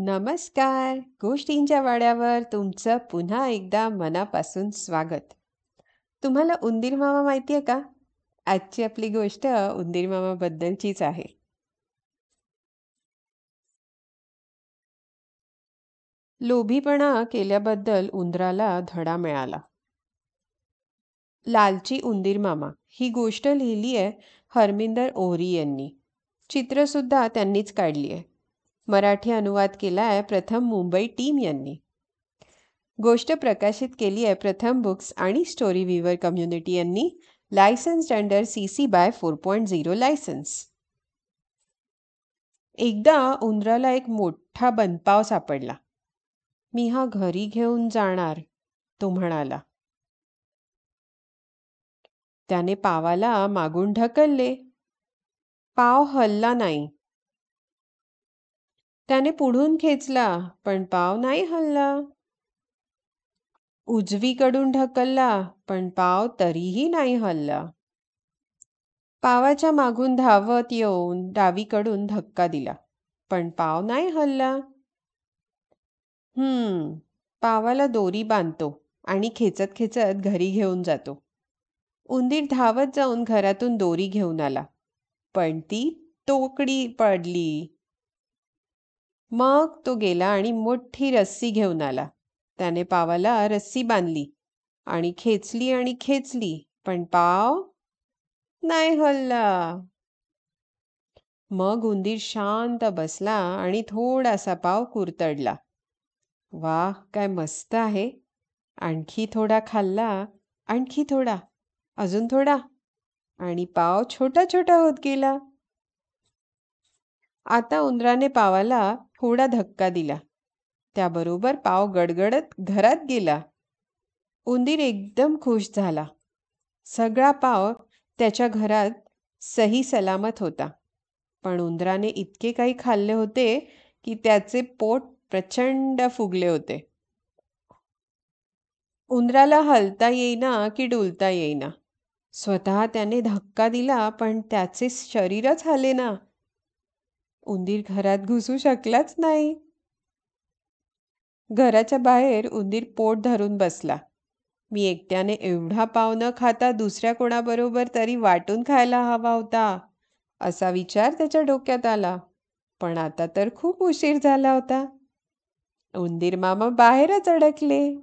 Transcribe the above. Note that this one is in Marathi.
नमस्कार. गोष्टींच्या वाड्यावर तुमचं पुन्हा एकदा मनापासून स्वागत. तुम्हाला उंदीर मामा माहिती आहे का? आजची आपली गोष्ट उंदीर मामाबद्दलचीच आहे. लोभीपणा केल्याबद्दल उंदराला धडा मिळाला. लालची उंदीर मामा ही गोष्ट लिहिली आहे हरमिंदर ओहरी यांनी. चित्र सुद्धा त्यांनीच काढली आहे. मराठी अनुवाद केला आहे प्रथम मुंबई टीम यांनी. गोष्ट प्रकाशित केली आहे प्रथम बुक्स आणि स्टोरी व्हीवर कम्युनिटी यांनी. लायसन्स्ड अंडर CC बाय 4.0 लायसन्स. एकदा उंदराला एक मोठा बनपाव सापडला. मी हा घरी घेऊन जाणार, तो म्हणाला. त्याने पावाला मागून ढकलले. पाव हलला नाही. त्याने पुढून खेचला, पण पाव नाही हलला. उजवीकडून ढकलला, पण पाव तरीही नाही हलला. पावाच्या मागून धावत येऊन डावीकडून धक्का दिला, पण पाव नाही हलला. पावाला दोरी बांधतो आणि खेचत खेचत घरी घेऊन जातो. उंदीर धावत जाऊन घरातून दोरी घेऊन आला, पण ती तोकडी पडली. मग तो गेला आणि मोठी रस्सी घेऊन आला. त्याने पावाला रस्सी बांधली आणि खेचली, पण पाव नाही हलला. मग उंदीर शांत बसला आणि थोडासा पाव कुरतडला. वाह, काय मस्त आहे. आणखी थोडा खाल्ला, आणखी थोडा, अजून थोडा, आणि पाव छोटा छोटा होत गेला. आता उंदराने पावाला थोडा धक्का दिला. त्याबरोबर पाव गडगडत घरात गेला. उंदीर एकदम खुश झाला. सगळा पाव त्याच्या घरात सही सलामत होता. पण उंदराने इतके काही खाल्ले होते की त्याचे पोट प्रचंड फुगले होते. उंदराला हलता येईना की डुलता येईना. स्वतः त्याने धक्का दिला, पण त्याचे शरीरच हलेना. उंदीर घरात घुसू शकलाच नाही. घराच्या बाहेर उंदीर पोट धरून बसला. मी एकट्याने एवढा पाव न खाता दुसऱ्या कोणाबरोबर तरी वाटून खायला हवा होता, असा विचार त्याच्या डोक्यात आला. पण आता तर खूप उशीर झाला होता. उंदीर मामा बाहेरच अडकले.